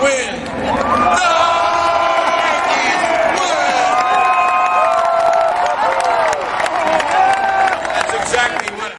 win. The Yankees win. That's exactly what.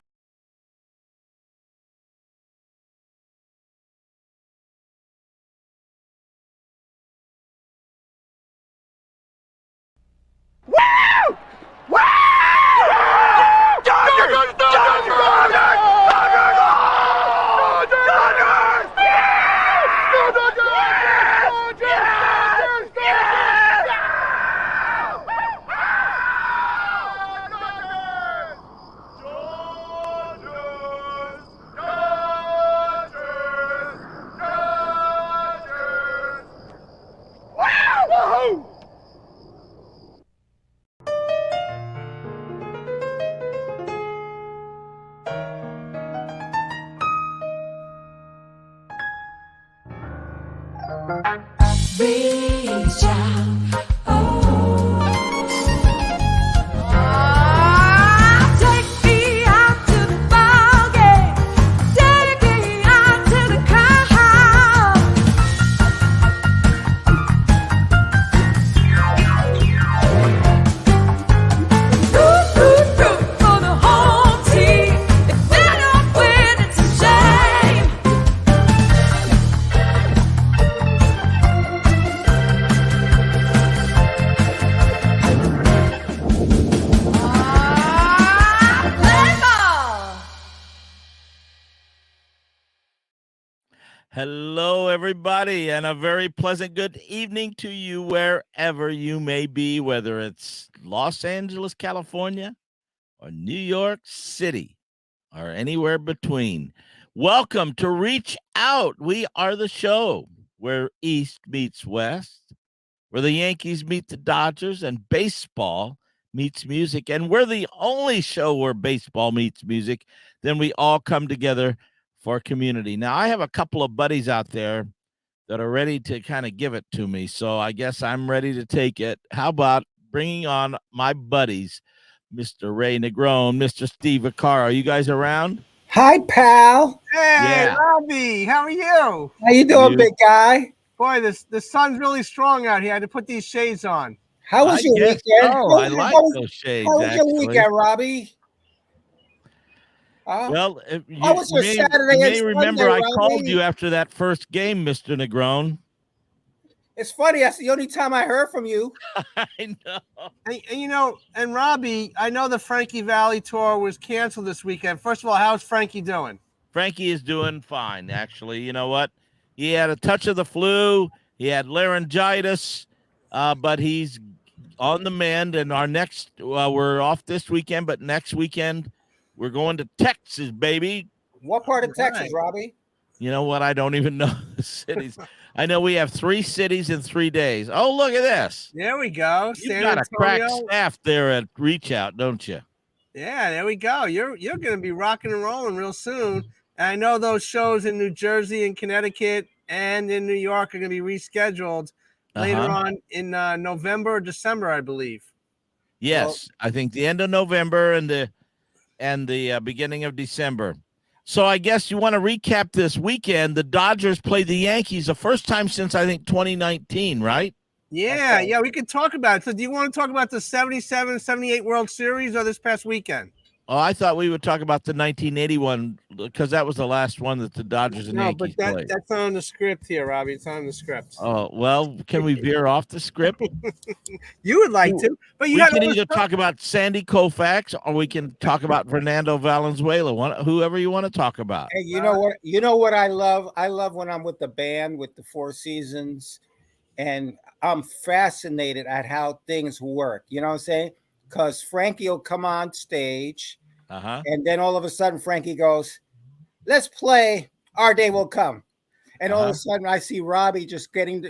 Reach out, take me out to the ball game, take me out to the car. Root for the home team. If they don't win, it's a shame. Hello, everybody, and a very pleasant good evening to you wherever you may be, whether it's Los Angeles, California, or New York City, or anywhere between. Welcome to Reach Out. We are the show where East meets West, where the Yankees meet the Dodgers, and baseball meets music. And we're the only show where baseball meets music. Then we all come together for community. Now, I have a couple of buddies out there that are ready to kind of give it to me, so I guess I'm ready to take it. How about bringing on my buddies, Mr. Ray Negron, Mr. Steve Vaccaro? Are you guys around? Hi, pal. Hey, Yeah. Robbie, how are you? How you doing, big guy? Boy, the sun's really strong out here. I had to put these shades on. How was your guess weekend? so. I like those shades, How was your actually. weekend, Robbie? Well, How was your Saturday you and may remember Sunday, I called Robbie? you after that first game, Mr. Negron. It's funny. That's the only time I heard from you. I know. And Robbie, I know the Frankie Valley tour was canceled this weekend. First of all, how's Frankie doing? Frankie is doing fine, actually. You know what? He had a touch of the flu. He had laryngitis, but he's on the mend. And our next, we're off this weekend, but next weekend we're going to Texas, baby. What part of Texas, Robbie? You know what? I don't even know the cities. I know we have 3 cities in 3 days. Oh, look at this. There we go. You San got a crack Antonio. staff there at Reach Out, don't you? Yeah, there we go. You're going to be rocking and rolling real soon. And I know those shows in New Jersey and Connecticut and in New York are going to be rescheduled later on in November or December, I believe. Yes, I think the end of November and the beginning of December. So I guess you want to recap this weekend. The Dodgers played the Yankees the first time since, I think, 2019, right? Yeah, we could talk about it. So do you want to talk about the 77, 78 World Series or this past weekend? Oh, I thought we would talk about the 1981 because that was the last one that the Dodgers and Yankees played. That's on the script here, Robbie. It's on the script. Oh, well, can we veer off the script? You would like to, but We can either talk about Sandy Koufax or we can talk about Fernando Valenzuela, whoever you want to talk about. Hey, you know what? You know what I love? I love when I'm with the band with the Four Seasons, and I'm fascinated at how things work. You know what I'm saying? Because Frankie will come on stage, and then all of a sudden Frankie goes, "Let's play. Our day will come." And all of a sudden I see Robbie just getting,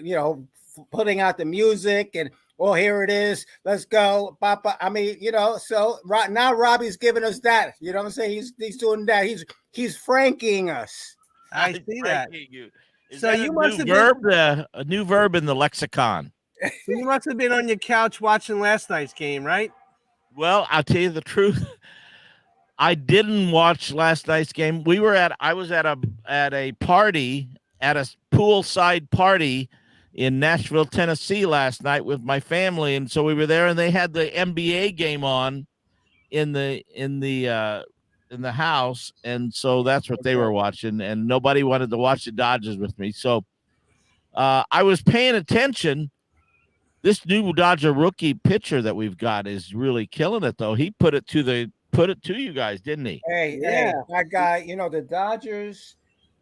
putting out the music and, "Oh, here it is. Let's go, Papa." I mean, so now Robbie's giving us that. You know what I'm saying? He's doing that. He's Frankieing us. I see that. So you must have been a new verb in the lexicon. So you must have been on your couch watching last night's game, right? Well, I'll tell you the truth. I didn't watch last night's game. I was at a party at a poolside party in Nashville, Tennessee last night with my family, and so we were there, and they had the NBA game on in the house, and so that's what they were watching, and nobody wanted to watch the Dodgers with me. So I was paying attention. This new Dodger rookie pitcher that we've got is really killing it, though. He put it to you guys, didn't he? Hey, that guy. You know, the Dodgers.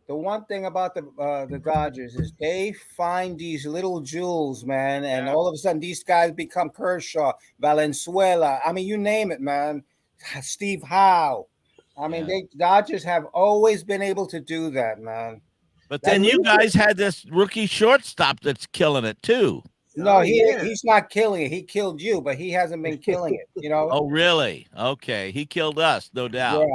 The one thing about the Dodgers is they find these little jewels, man, and all of a sudden these guys become Kershaw, Valenzuela. I mean, you name it, man. Steve Howe. I mean, the Dodgers have always been able to do that, man. But then you guys had this rookie shortstop that's killing it too. No, he's not killing it. He killed you, but he hasn't been killing it, you know? Oh, really? Okay. He killed us, no doubt.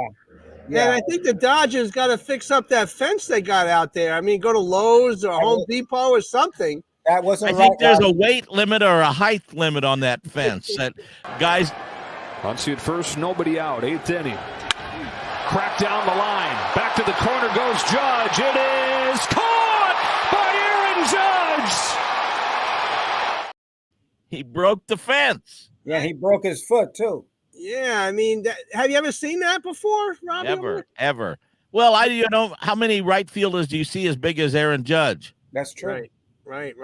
Yeah, and I think the Dodgers got to fix up that fence they got out there. I mean, go to Lowe's or Home Depot or something. That wasn't I think there's a weight limit or a height limit on that fence. That guys. Muncy at first, nobody out. 8th inning. Crack down the line. Back to the corner goes Judge. It is caught by Aaron Judge. He broke the fence. Yeah, he broke his foot too. Yeah, I mean, have you ever seen that before, Robbie? Ever. Well, how many right fielders do you see as big as Aaron Judge? That's true. Right.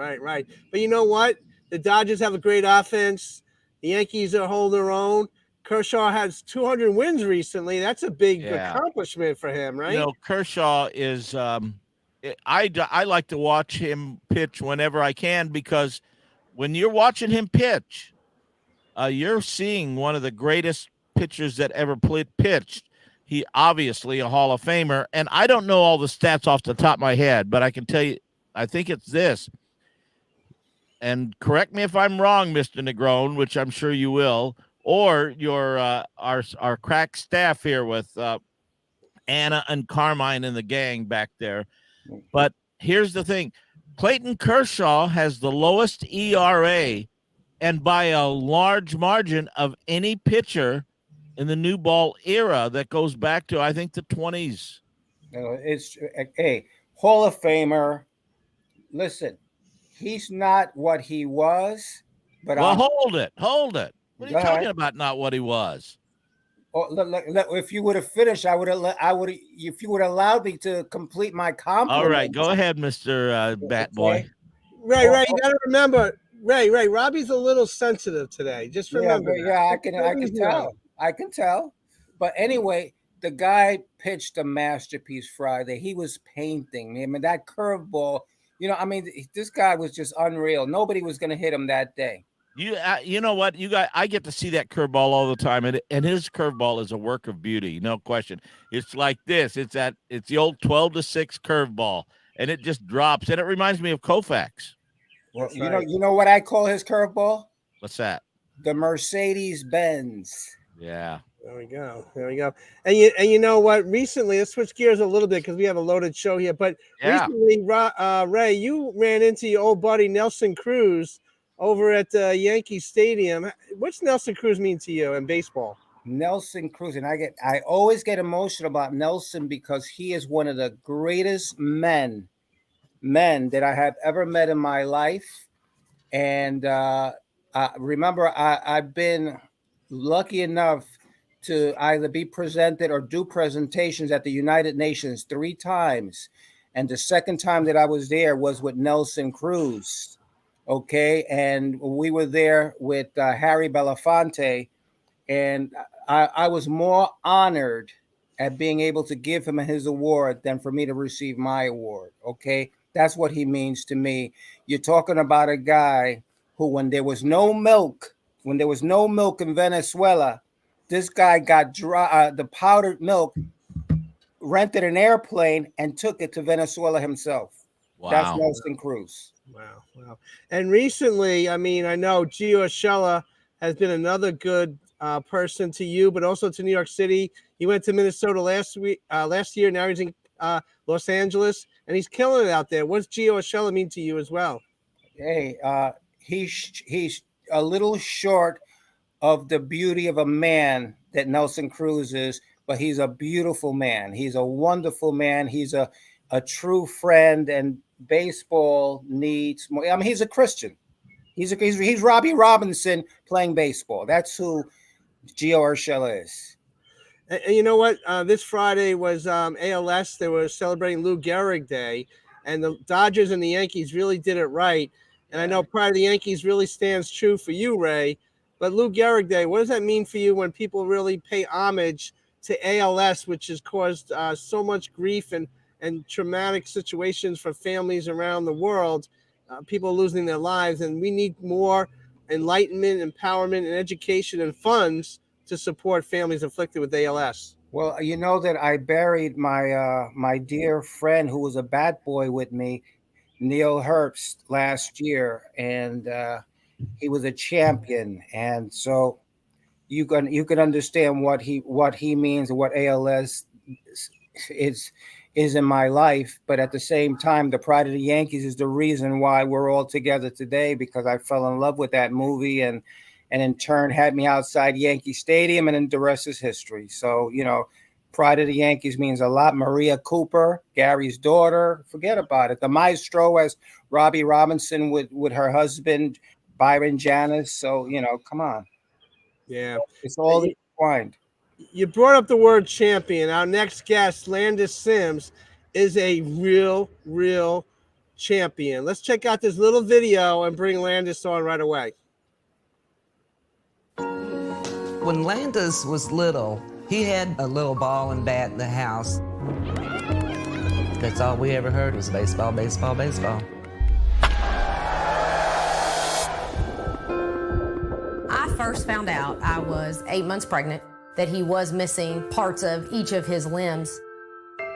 But you know what? The Dodgers have a great offense. The Yankees are holding their own. Kershaw has 200 wins recently. That's a big accomplishment for him, right? You know, Kershaw is I like to watch him pitch whenever I can, because when you're watching him pitch, you're seeing one of the greatest pitchers that ever pitched. He obviously a Hall of Famer, and I don't know all the stats off the top of my head, but I can tell you, I think it's this. And correct me if I'm wrong, Mr. Negron, which I'm sure you will, or your our crack staff here with Anna and Carmine and the gang back there. But here's the thing: Clayton Kershaw has the lowest ERA, and by a large margin, of any pitcher in the new ball era that goes back to, I think, the 20s. It's a Hall of Famer. Listen, he's not what he was, but hold it. What are you talking about? Not what he was. If you would have finished, I would. If you would have allowed me to complete my compliment. All right, go ahead, Mr. Bat Boy. Ray, you got to remember, Ray, Robbie's a little sensitive today. Just remember. I can tell. But anyway, the guy pitched a masterpiece Friday. He was painting. I mean, that curveball. You know, I mean, this guy was just unreal. Nobody was going to hit him that day. You know what? I get to see that curveball all the time, and his curveball is a work of beauty, no question. It's like this. It's the old 12-6 curveball, and it just drops, and it reminds me of Koufax. Well, you know what I call his curveball? What's that? The Mercedes Benz. Yeah. There we go. And you know what? Recently, let's switch gears a little bit because we have a loaded show here. But recently, Ray, you ran into your old buddy Nelson Cruz over at Yankee Stadium. What's Nelson Cruz mean to you in baseball? Nelson Cruz, and I always get emotional about Nelson because he is one of the greatest men that I have ever met in my life. And remember, I've been lucky enough to either be presented or do presentations at the United Nations 3 times. And the second time that I was there was with Nelson Cruz. Okay. And we were there with Harry Belafonte. And I was more honored at being able to give him his award than for me to receive my award. Okay. That's what he means to me. You're talking about a guy who, when there was no milk in Venezuela, this guy got the powdered milk, rented an airplane, and took it to Venezuela himself. Wow. That's Nelson Cruz. Wow. And recently, I mean, I know Gio Urshela has been another good person to you, but also to New York City. He went to Minnesota last year. Now he's in Los Angeles, and he's killing it out there. What's Gio Urshela mean to you as well? Hey, he's a little short of the beauty of a man that Nelson Cruz is, but he's a beautiful man. He's a wonderful man. He's a a true friend, and baseball needs more. I mean, he's a Christian. He's Robbie Robinson playing baseball. That's who Gio Urshela is. And you know what? This Friday was ALS. They were celebrating Lou Gehrig Day, and the Dodgers and the Yankees really did it right. And I know Pride of the Yankees really stands true for you, Ray. But Lou Gehrig Day, what does that mean for you when people really pay homage to ALS, which has caused so much grief and traumatic situations for families around the world, people losing their lives? And we need more enlightenment, empowerment, and education and funds to support families afflicted with ALS. Well, you know that I buried my dear friend who was a bat boy with me, Neil Herbst, last year, and he was a champion. And so you can understand what he means and what ALS is in my life. But at the same time, the Pride of the Yankees is the reason why we're all together today, because I fell in love with that movie and in turn had me outside Yankee Stadium, and then the rest is history. So, Pride of the Yankees means a lot. Maria Cooper, Gary's daughter, forget about it. The maestro, as Robbie Robinson with her husband, Byron Janis. So, come on. Yeah. It's all intertwined. You brought up the word champion. Our next guest, Landis Sims, is a real champion. Let's check out this little video and bring Landis on right away. When Landis was little, he had a little ball and bat in the house. That's all we ever heard was baseball, baseball, baseball. I first found out I was 8 months pregnant, that he was missing parts of each of his limbs.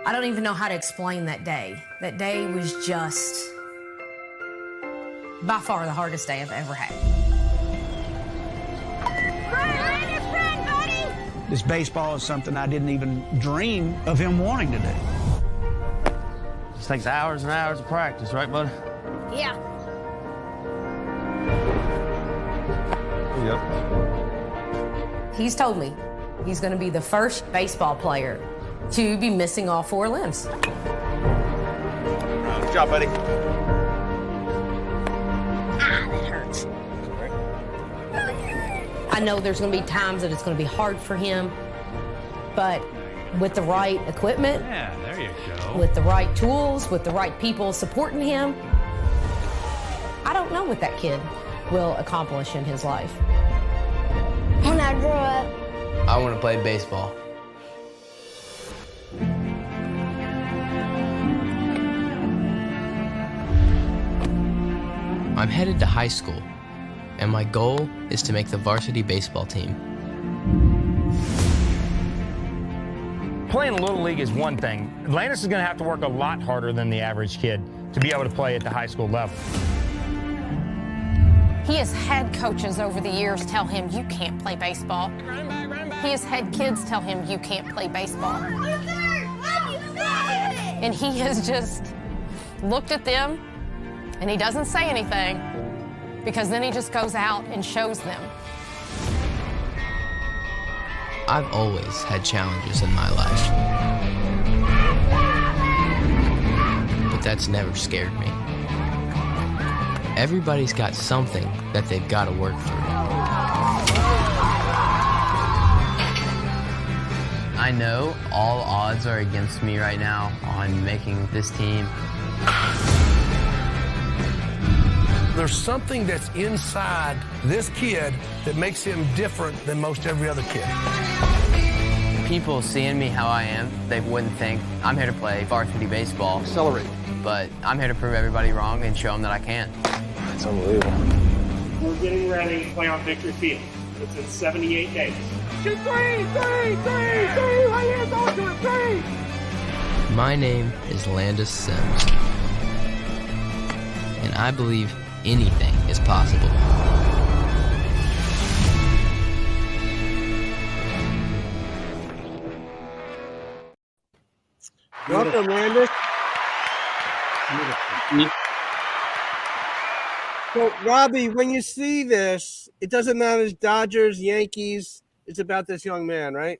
I don't even know how to explain that day. That day was just by far the hardest day I've ever had. This baseball is something I didn't even dream of him wanting to do. Just takes hours and hours of practice, right, bud? Yeah. Yep. He's told me he's going to be the first baseball player to be missing all 4 limbs. Good job, buddy. That hurts. I know there's going to be times that it's going to be hard for him, but with the right equipment, Yeah, there you go. with the right tools, with the right people supporting him, I don't know what that kid will accomplish in his life. When I grow up, I want to play baseball. I'm headed to high school, and my goal is to make the varsity baseball team. Playing Little League is one thing. Landis is going to have to work a lot harder than the average kid to be able to play at the high school level. He has had coaches over the years tell him, you can't play baseball. He has had kids tell him, you can't play baseball. And he has just looked at them, and he doesn't say anything, because then he just goes out and shows them. I've always had challenges in my life, but that's never scared me. Everybody's got something that they've got to work through. I know all odds are against me right now on making this team. There's something that's inside this kid that makes him different than most every other kid. People seeing me how I am, they wouldn't think I'm here to play varsity baseball. Accelerate. But I'm here to prove everybody wrong and show them that I can. It's unbelievable. We're getting ready to play on Victory Field. It's in 78 days. Shoot three! Right here, go to it, 3! My name is Landis Sims, and I believe anything is possible. Welcome, Landis. So, Robbie, when you see this, it doesn't matter if Dodgers, Yankees, it's about this young man, right?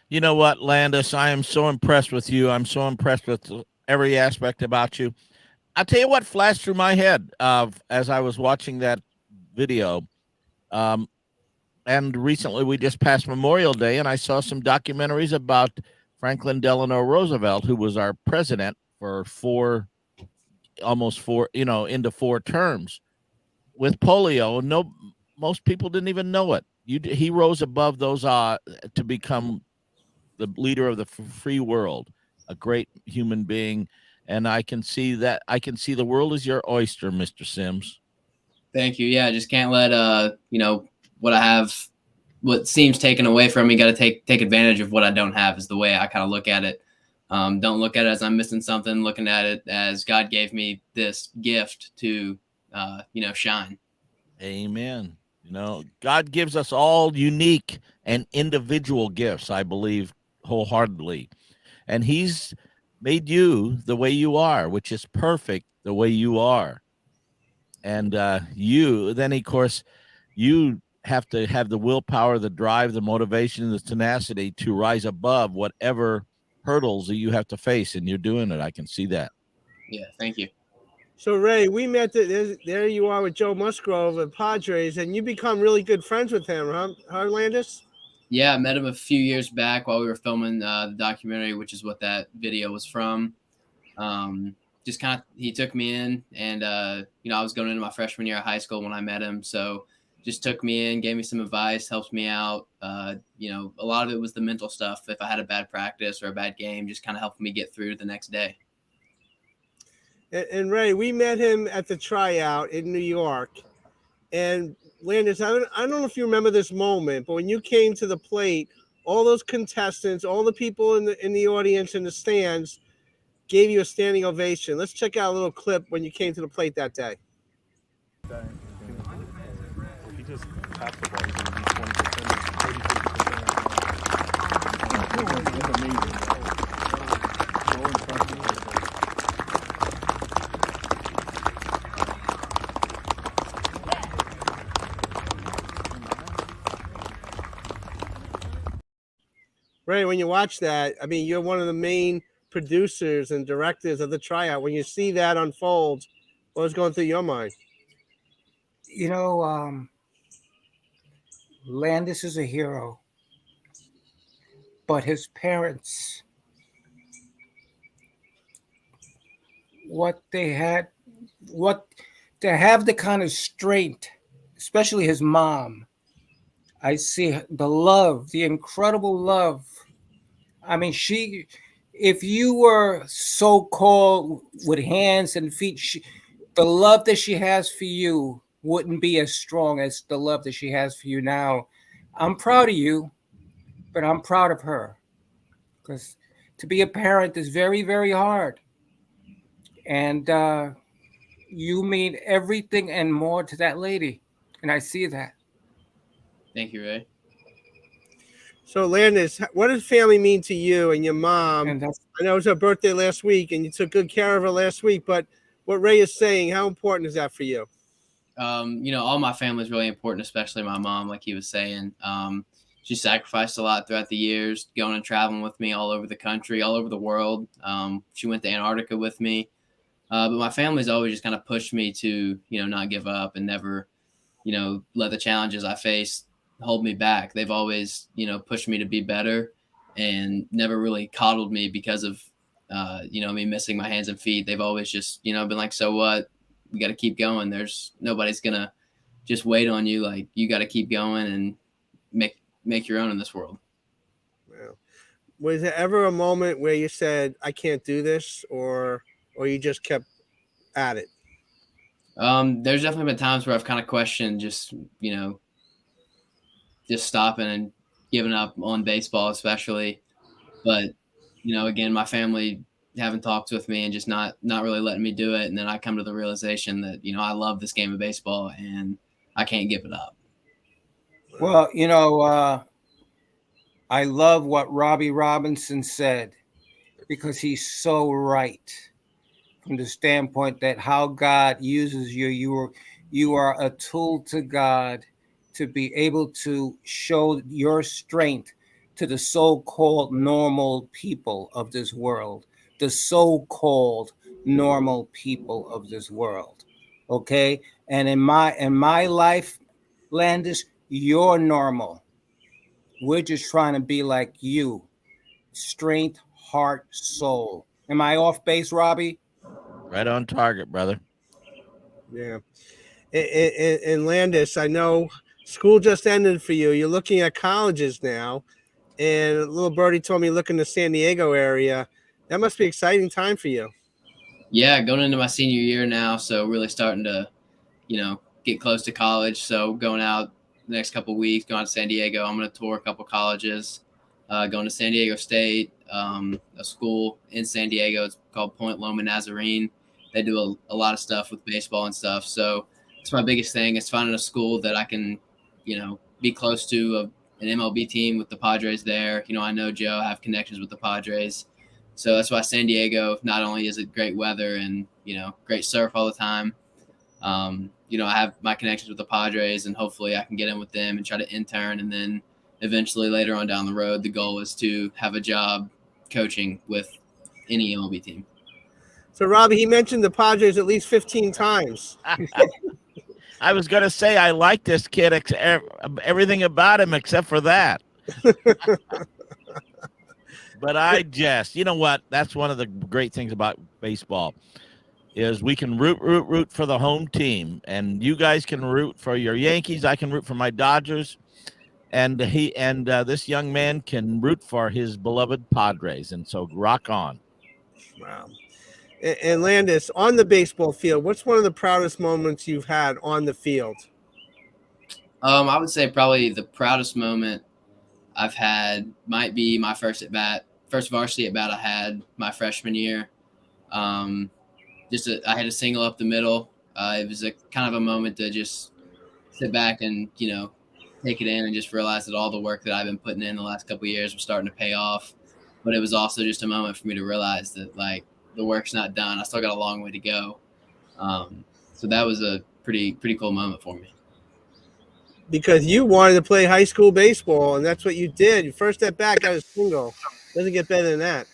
You know what, Landis? I am so impressed with you. I'm so impressed with every aspect about you. I'll tell you what flashed through my head as I was watching that video. And recently we just passed Memorial Day, and I saw some documentaries about Franklin Delano Roosevelt, who was our president for almost four, into 4 terms with polio. Most people didn't even know it. He rose above those to become the leader of the free world, a great human being. And I can see that. I can see the world is your oyster, Mr. Sims. Thank you. Yeah, I just can't let what I have, what seems taken away from me. Got to take advantage of what I don't have is the way I kind of look at it. Don't look at it as I'm missing something. Looking at it as God gave me this gift to, shine. Amen. God gives us all unique and individual gifts, I believe wholeheartedly. And he's made you the way you are, which is perfect the way you are. And then, of course, you have to have the willpower, the drive, the motivation, and the tenacity to rise above whatever hurdles that you have to face. And you're doing it. I can see that. Yeah, thank you. So, Ray, we met, there you are with Joe Musgrove at Padres, and you become really good friends with him, huh, Landis? Yeah, I met him a few years back while we were filming the documentary, which is what that video was from. Just kind of, he took me in, and, I was going into my freshman year of high school when I met him. So just took me in, gave me some advice, helped me out. A lot of it was the mental stuff. If I had a bad practice or a bad game, just kind of helped me get through the next day. And Ray, we met him at the tryout in New York. And Landis, I don't know if you remember this moment, but when you came to the plate, all those contestants, all the people in the audience in the stands gave you a standing ovation. Let's check out a little clip when you came to the plate that day. He just taps the ball. He's going to be 20%, 30, 50%. That's amazing. So impressive. Ray, when you watch that, I mean, you're one of the main producers and directors of the tryout. When you see that unfold, what was going through your mind? Landis is a hero, but his parents, to have the kind of strength, especially his mom. I see the love, the incredible love. I mean, if you were so-called with hands and feet, the love that she has for you wouldn't be as strong as the love that she has for you now. I'm proud of you, but I'm proud of her, because to be a parent is very, very hard. And you mean everything and more to that lady. And I see that. Thank you, Ray. So, Landis, what does family mean to you and your mom? I know it was her birthday last week, and you took good care of her last week, but what Ray is saying, how important is that for you? All my family is really important, especially my mom, like he was saying. She sacrificed a lot throughout the years, going and traveling with me all over the country, all over the world. She went to Antarctica with me. But my family's always just kind of pushed me to, not give up and never, let the challenges I face hold me back. They've always, pushed me to be better and never really coddled me because of, me missing my hands and feet. They've always just, been like, so what? We got to keep going. Nobody's going to just wait on you. Like, you got to keep going and make your own in this world. Wow. Was there ever a moment where you said, I can't do this, or you just kept at it? There's definitely been times where I've kind of questioned just stopping and giving up on baseball, especially. But, again, my family haven't talked with me and just not really letting me do it. And then I come to the realization that, I love this game of baseball and I can't give it up. Well, I love what Robbie Robinson said, because he's so right from the standpoint that how God uses you. You are a tool to God to be able to show your strength to the so-called normal people of this world, the so-called normal people of this world. Okay? And in my life, Landis, you're normal. We're just trying to be like you. Strength, heart, soul. Am I off base, Robbie? Right on target, brother. Yeah. And Landis, I know school just ended for you. You're looking at colleges now. And little birdie told me look in the San Diego area. That must be an exciting time for you. Yeah, going into my senior year now, so really starting to, get close to college. So going out the next couple of weeks, going to San Diego. I'm going to tour a couple colleges. Going to San Diego State, a school in San Diego. It's called Point Loma Nazarene. They do a lot of stuff with baseball and stuff. So it's my biggest thing is finding a school that I can, be close to an MLB team with the Padres there. I know Joe, I have connections with the Padres. So that's why San Diego, not only is it great weather and, great surf all the time, I have my connections with the Padres, and hopefully I can get in with them and try to intern. And then eventually later on down the road, the goal is to have a job coaching with any MLB team. So, Robbie, he mentioned the Padres at least 15 times. I was going to say I like this kid, everything about him except for that. But I just, you know what? That's one of the great things about baseball is we can root for the home team. And you guys can root for your Yankees. I can root for my Dodgers. And this young man can root for his beloved Padres. And so rock on. Wow. And Landis, on the baseball field, what's one of the proudest moments you've had on the field? I would say probably the proudest moment I've had might be my first varsity at bat I had my freshman year. I had a single up the middle. It was a kind of a moment to just sit back and, take it in and just realize that all the work that I've been putting in the last couple of years was starting to pay off. But it was also just a moment for me to realize that, the work's not done. I still got a long way to go. So that was a pretty cool moment for me. Because you wanted to play high school baseball, and that's what you did. Your first at bat got a single. Doesn't get better than that.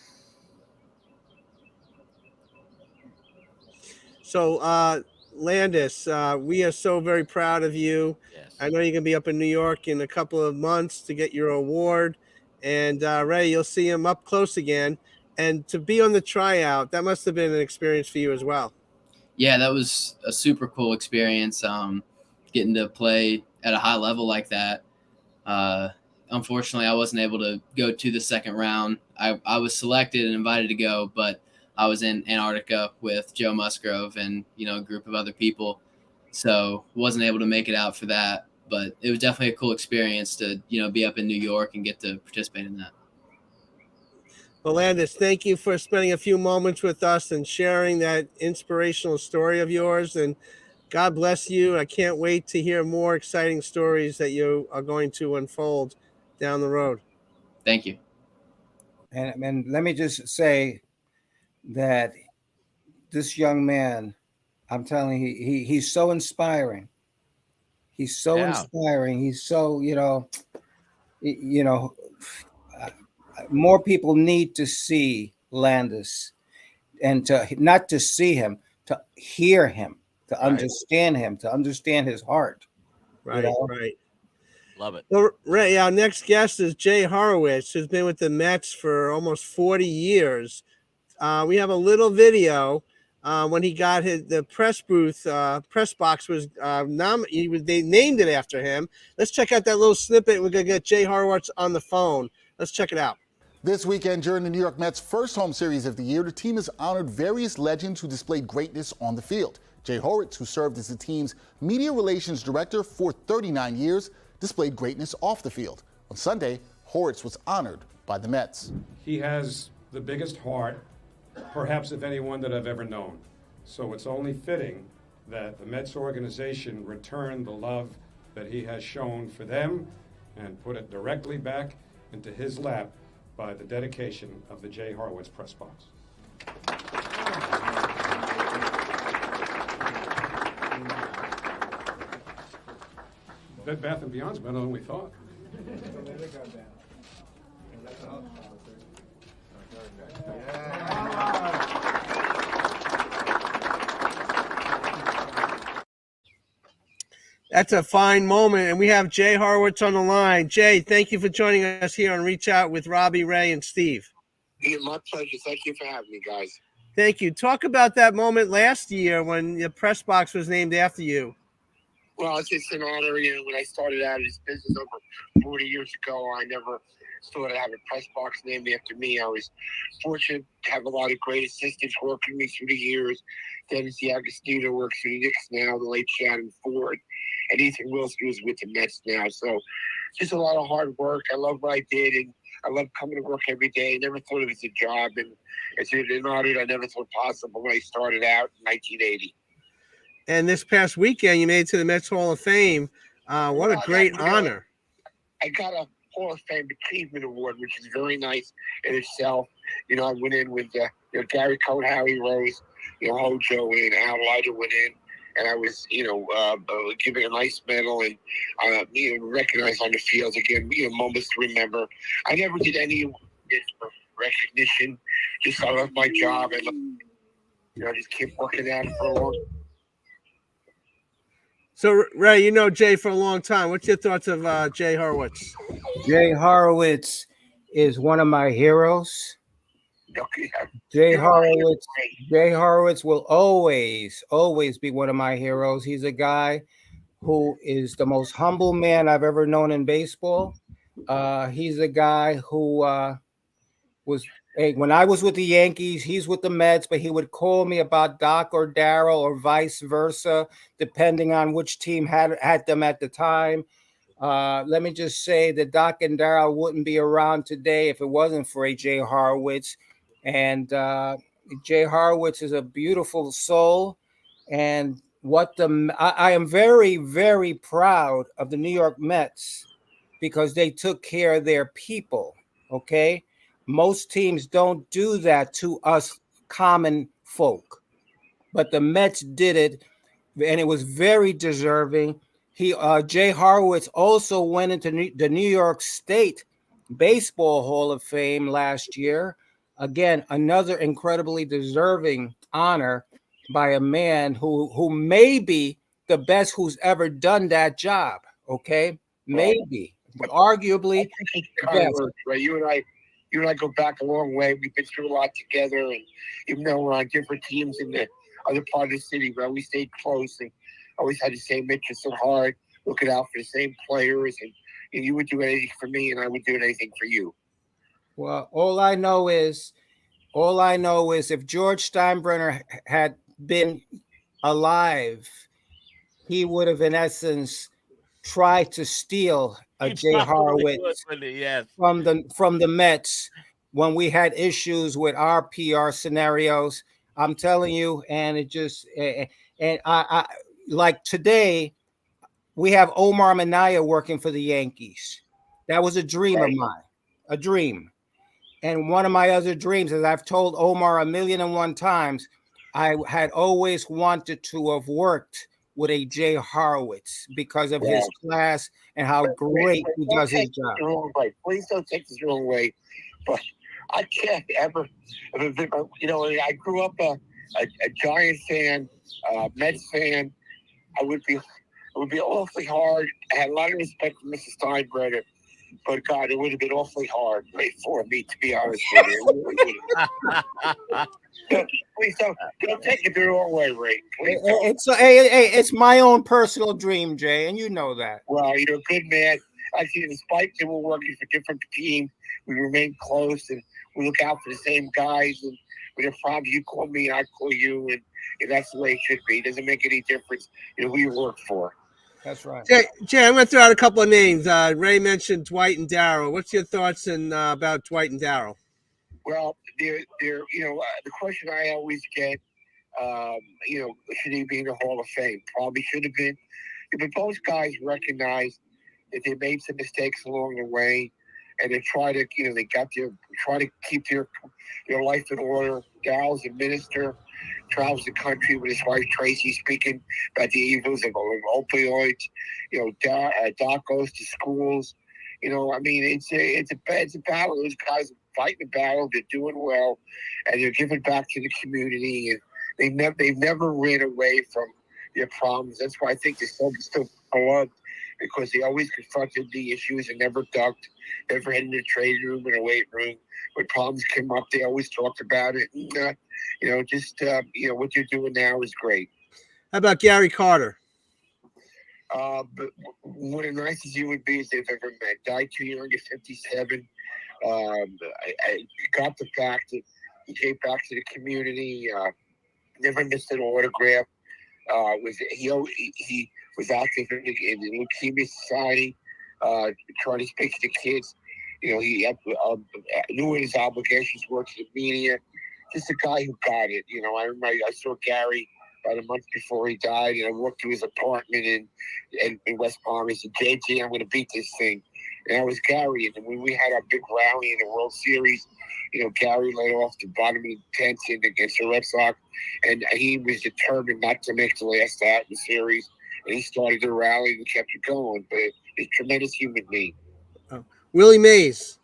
So, Landis, we are so very proud of you. Yes. I know you're going to be up in New York in a couple of months to get your award. And, Ray, you'll see him up close again. And to be on the tryout, that must have been an experience for you as well. Yeah, that was a super cool experience, getting to play at a high level like that. Unfortunately, I wasn't able to go to the second round. I was selected and invited to go, but I was in Antarctica with Joe Musgrove and, a group of other people. So wasn't able to make it out for that. But it was definitely a cool experience to, be up in New York and get to participate in that. Well, Landis, thank you for spending a few moments with us and sharing that inspirational story of yours. And God bless you. I can't wait to hear more exciting stories that you are going to unfold down the road. Thank you. And let me just say that this young man, I'm telling you, he's so inspiring. He's so inspiring. He's so, more people need to see Landis, and to not to see him, to hear him, to understand him, to understand his heart. Right, right. Love it. Well, Ray, our next guest is Jay Horowitz, who's been with the Mets for almost 40 years. We have a little video when he got the press booth. Press box was they named it after him. Let's check out that little snippet. We're gonna get Jay Horowitz on the phone. Let's check it out. This weekend, during the New York Mets' first home series of the year, the team has honored various legends who displayed greatness on the field. Jay Horowitz, who served as the team's media relations director for 39 years, displayed greatness off the field. On Sunday, Horowitz was honored by the Mets. He has the biggest heart, perhaps of anyone that I've ever known. So it's only fitting that the Mets organization return the love that he has shown for them and put it directly back into his lap by the dedication of the Jay Horowitz press box. Bed Bath & Beyond's better than we thought. That's a fine moment. And we have Jay Horwitz on the line. Jay, thank you for joining us here on Reach Out with Robbie, Ray, and Steve. Yeah, my pleasure. Thank you for having me, guys. Thank you. Talk about that moment last year when the press box was named after you. Well, it's just an honor. When I started out in this business over 40 years ago, I never thought I'd have a press box named after me. I was fortunate to have a lot of great assistants working with me through the years. Dennis D'Agostino works for the Knicks now, the late Shannon Ford, and Ethan Wilson, who's with the Mets now. So just a lot of hard work. I love what I did, and I love coming to work every day. I never thought it was a job, and it's an honor I never thought possible when I started out in 1980. And this past weekend, you made it to the Mets Hall of Fame. What a great honor. I got a Hall of Fame Achievement Award, which is very nice in itself. I went in with Gary Cohn, Howie Rose, Hojo, and Al Leiter went in. And I was, given a nice medal and recognized on the field again. Moments to remember. I never did any of this for recognition. Just I love my job and just keep working at it for a long. So Ray, you know Jay for a long time. What's your thoughts of Jay Horwitz? Jay Horwitz is one of my heroes. Jay Horwitz will always be one of my heroes. He's a guy who is the most humble man I've ever known in baseball. He's a guy who when I was with the Yankees, he's with the Mets, but he would call me about Doc or Darryl or vice versa, depending on which team had them at the time. Let me just say that Doc and Darryl wouldn't be around today if it wasn't for Jay Horwitz. And Jay Horwitz is a beautiful soul. And I am very, very proud of the New York Mets because they took care of their people. Okay. Most teams don't do that to us common folk, but the Mets did it, and it was very deserving. Jay Horwitz also went into the New York State Baseball Hall of Fame last year. Again, another incredibly deserving honor by a man who may be the best who's ever done that job. Okay, maybe, but arguably, right? You and I go back a long way. We've been through a lot together, and even though we're on different teams in the other part of the city, but we stayed close and always had the same interests at heart, looking out for the same players. And you would do anything for me, and I would do anything for you. Well, all I know is if George Steinbrenner had been alive, he would have, in essence, tried to steal Jay Horwitz from the Mets when we had issues with our PR scenarios. I'm telling you, and it just and I like today we have Omar Minaya working for the Yankees. That was a dream of mine, a dream. And one of my other dreams, as I've told Omar 1,000,001 times, I had always wanted to have worked with a Jay Horwitz because of his class and how great he does his job. Please don't take this the wrong way, but I can't ever. I grew up a Giants fan, Mets fan. It would be awfully hard. I had a lot of respect for Mrs. Steinbrenner, but God, it would have been awfully hard for me, to be honest with you. Please don't take it the wrong way, Ray. It's my own personal dream, Jay, and you know that. Well, you're a good man. Actually, despite that we're working for different teams, we remain close and we look out for the same guys. And when there's problems, you call me, I call you, and that's the way it should be. It doesn't make any difference who you work for. That's right. Jay, I'm going to throw out a couple of names. Ray mentioned Dwight and Darryl. What's your thoughts about Dwight and Darryl? Well, they're the question I always get, should he be in the Hall of Fame? Probably should have been. But both guys recognize that they made some mistakes along the way, and they try to, try to keep their life in order. Darryl's a minister, travels the country with his wife Tracy, speaking about the evils of opioids. Doc goes to schools. It's a battle. Those guys are fighting the battle. They're doing well, and they're giving back to the community. And they've never ran away from their problems. That's why I think they're still I loved because they always confronted the issues and never ducked, never headed in the trade room or the weight room. When problems came up, they always talked about it. And, what you're doing now is great. How about Gary Carter? But one of the nicest human beings they've ever met. Died too young at 57. I got the fact that he gave back to the community. Never missed an autograph. He was active in the Leukemia Society, trying to speak to the kids. He knew what his obligations were to the media. Just a guy who got it. I remember I saw Gary about a month before he died, and I walked to his apartment in West Palm. He said, "JT, I'm going to beat this thing." And I was Gary. And when we had our big rally in the World Series, Gary led off the bottom of the 10th against the Red Sox, and he was determined not to make the last out in the series. And he started the rally and kept it going. But he's a tremendous human being. Willie Mays.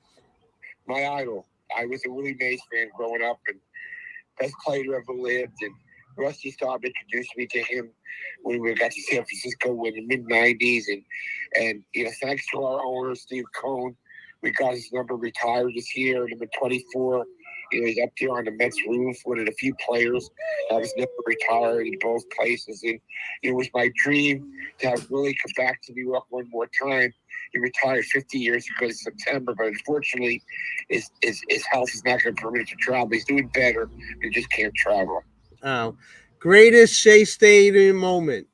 My idol. I was a Willie Mays fan growing up, and best player ever lived. And Rusty Staub introduced me to him when we got to San Francisco in the mid-'90s. And thanks to our owner, Steve Cohn, we got his number retired this year, number 24. He's up there on the Mets roof, one of the few players that was never retired in both places. And it was my dream to have Willie come back to New York one more time. He retired 50 years ago in September, but unfortunately, his health is not going to permit him to travel. He's doing better. He just can't travel. Oh, greatest Shea Stadium moment.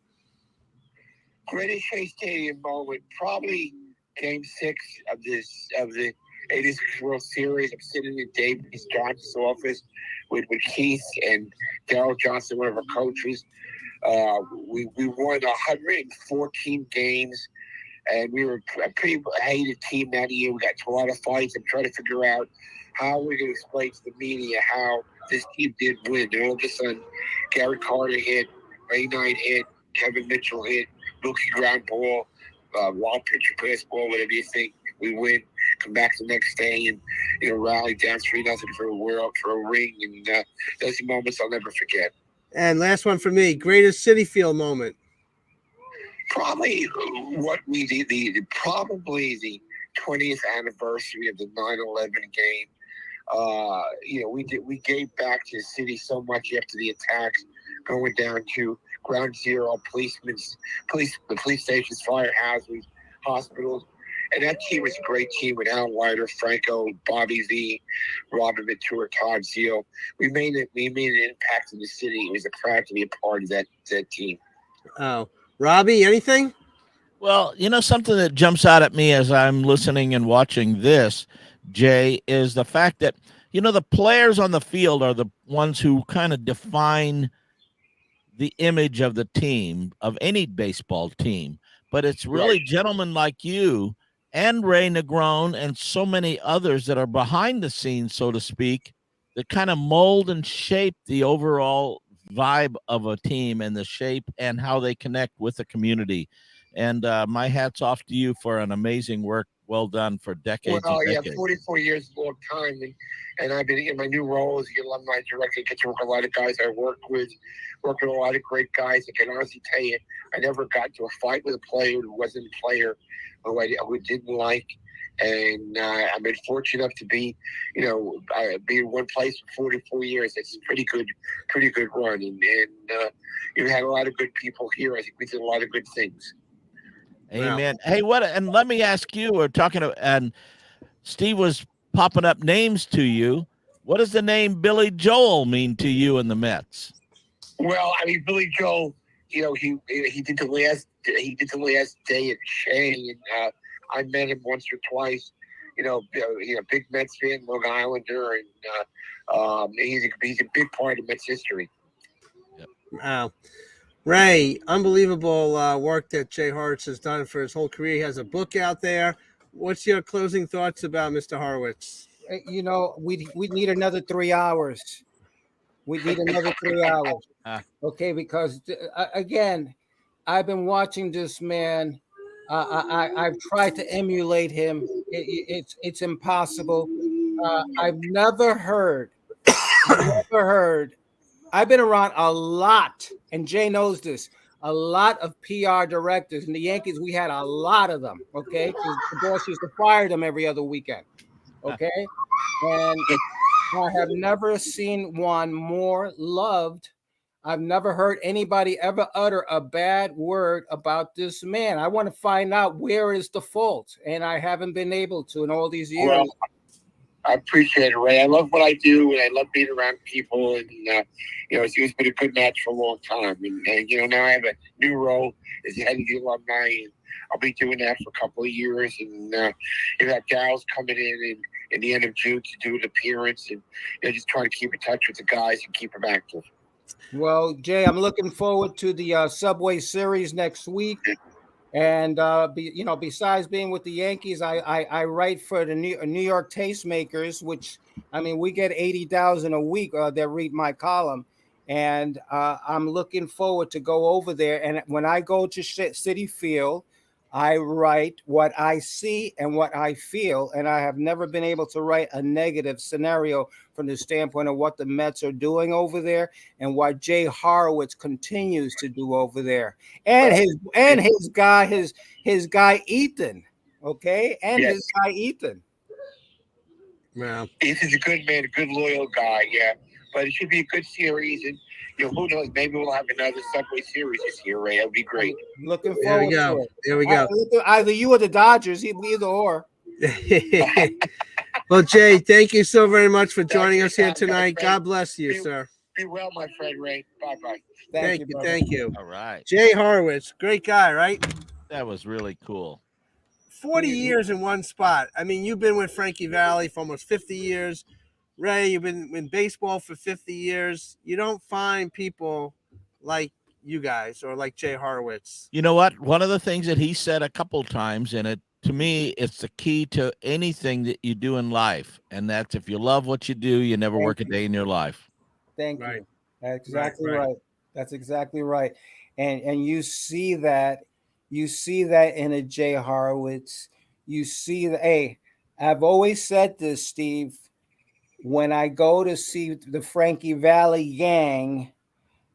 Greatest Shea Stadium moment, probably Game 6 of the 86 World Series. I'm sitting in Davis Johnson's office with Keith and Darryl Johnson, one of our coaches. We won 114 games, and we were a pretty hated team that year. We got into a lot of fights. I'm trying to figure out how we're going to explain to the media how this team did win. And all of a sudden, Gary Carter hit, Ray Knight hit, Kevin Mitchell hit, Mookie ground ball, wild pitcher pass ball, whatever you think. We win, come back the next day, and rally down 3-0 for a ring. And those are moments I'll never forget. And last one for me, greatest Citi Field moment. Probably what we did, probably the 20th anniversary of the 9/11 game. We gave back to the city so much after the attacks, going down to ground zero, the police stations, firehouses, hospitals. And that team was a great team with Al Leiter, Franco, Bobby V, Robert Ventura, Todd Zeal. We made an impact in the city. It was a proud to be a part of that team. Oh, Robbie, anything? Well, something that jumps out at me as I'm listening and watching this, Jay, is the fact that, the players on the field are the ones who kind of define the image of the team, of any baseball team. But it's really gentlemen like you and Ray Negron and so many others that are behind the scenes, so to speak, that kind of mold and shape the overall vibe of a team and the shape and how they connect with the community. And my hat's off to you for an amazing work. Well done for decades. Well, and yeah, decades. 44 years is a long time. And I've been in my new role as the alumni director. I get to work with a lot of guys I work with a lot of great guys. I can honestly tell you, I never got into a fight with a player who wasn't a player who didn't like. And I've been fortunate enough to be, be in one place for 44 years. It's a pretty good run. And you've had a lot of good people here. I think we did a lot of good things. Amen. Wow. Hey, and let me ask you, we're talking to, and Steve was popping up names to you. What does the name Billy Joel mean to you and the Mets? Well, I mean, Billy Joel, he did the last day at Shea, and I met him once or twice. Big Mets fan, Long Islander, and he's a big part of Mets history. Wow. Ray, unbelievable work that Jay Horwitz has done for his whole career. He has a book out there. What's your closing thoughts about Mr. Horwitz? We need another 3 hours. We need another 3 hours. Okay, because again, I've been watching this man. I've tried to emulate him. It's impossible. I've never heard. I've been around a lot, and Jay knows this. a lot of PR directors. In the Yankees, we had a lot of them, okay? Because the boss used to fire them every other weekend, okay? And I have never seen one more loved. I've never heard anybody ever utter a bad word about this man. I want to find out where is the fault, and I haven't been able to in all these years. Well, I appreciate it, Ray. I love what I do, and I love being around people. And it's been a good match for a long time. And now I have a new role as the head of the alumni, and I'll be doing that for a couple of years. And you have gals coming in the end of June to do an appearance, and just trying to keep in touch with the guys and keep them active. Well, Jay, I'm looking forward to the Subway Series next week. And besides being with the Yankees, I write for the New York Tastemakers, which, I mean, we get 80,000 a week that read my column. And I'm looking forward to go over there. And when I go to Citi Field, I write what I see and what I feel. And I have never been able to write a negative scenario from the standpoint of what the Mets are doing over there and what Jay Horwitz continues to do over there. And his guy Ethan. Okay. And Yes. his guy Ethan. Yeah. Ethan's a good man, a good loyal guy, yeah. But it should be a good series, and who knows? Maybe we'll have another Subway Series this year, Ray. That'd be great. Looking There we forward go. to it. There we go. Either you or the Dodgers, either or. Well, Jay, thank you so very much for joining us here tonight. God bless you, sir. Be well, my friend Ray. Bye-bye. Thank you. Thank you. All right. Jay Horwitz, great guy, right? That was really cool. 40 years in one spot. I mean, you've been with Frankie Valli for almost 50 years. Ray, you've been in baseball for 50 years. You don't find people like you guys or like Jay Horwitz. You know what? One of the things that he said a couple times, and it to me, it's the key to anything that you do in life, and that's if you love what you do, you never work a day in your life. Thank you. That's exactly right. That's exactly right. And you see that in a Jay Horwitz. You see that. Hey, I've always said this, Steve. When I go to see the Frankie Valli gang,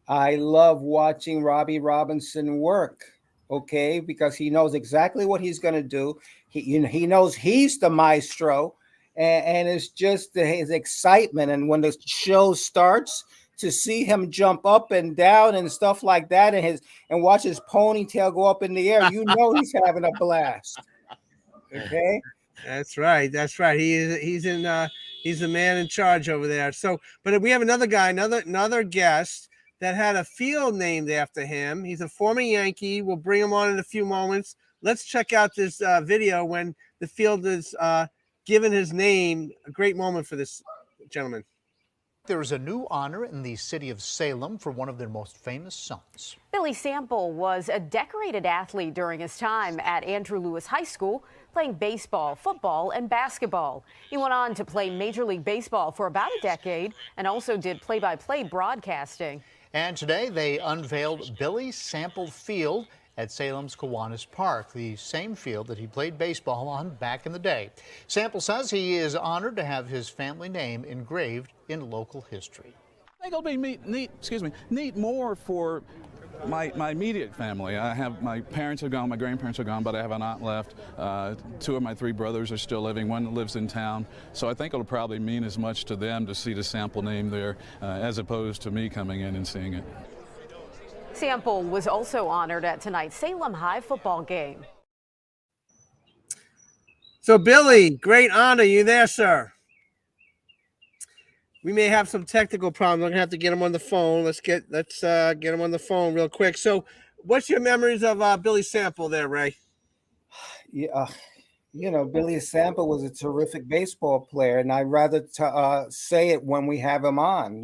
I love watching Robbie Robinson work. Okay, because he knows exactly what he's going to do. He knows he's the maestro, and it's just his excitement. And when the show starts, to see him jump up and down and stuff like that, and watch his ponytail go up in the air, you know he's having a blast. Okay, that's right. That's right. He's the man in charge over there. So, but we have another guy, another guest that had a field named after him. He's a former Yankee. We'll bring him on in a few moments. Let's check out this video when the field is given his name. A great moment for this gentleman. There is a new honor in the city of Salem for one of their most famous sons. Billy Sample was a decorated athlete during his time at Andrew Lewis High School, playing baseball, football, and basketball. He went on to play Major League Baseball for about a decade and also did play-by-play broadcasting. And today they unveiled Billy Sample Field at Salem's Kiwanis Park, the same field that he played baseball on back in the day. Sample says he is honored to have his family name engraved in local history. I think it'll be neat more for my immediate family. My parents are gone, my grandparents are gone, but I have an aunt left. Two of my three brothers are still living. One lives in town. So I think it'll probably mean as much to them to see the Sample name there as opposed to me coming in and seeing it. Sample was also honored at tonight's Salem High football game. So, Billy, great honor. You there, sir? We may have some technical problems. We're gonna have to get him on the phone. Let's get him on the phone real quick. So, what's your memories of Billy Sample there, Ray? Yeah, Billy Sample was a terrific baseball player, and I'd rather say it when we have him on.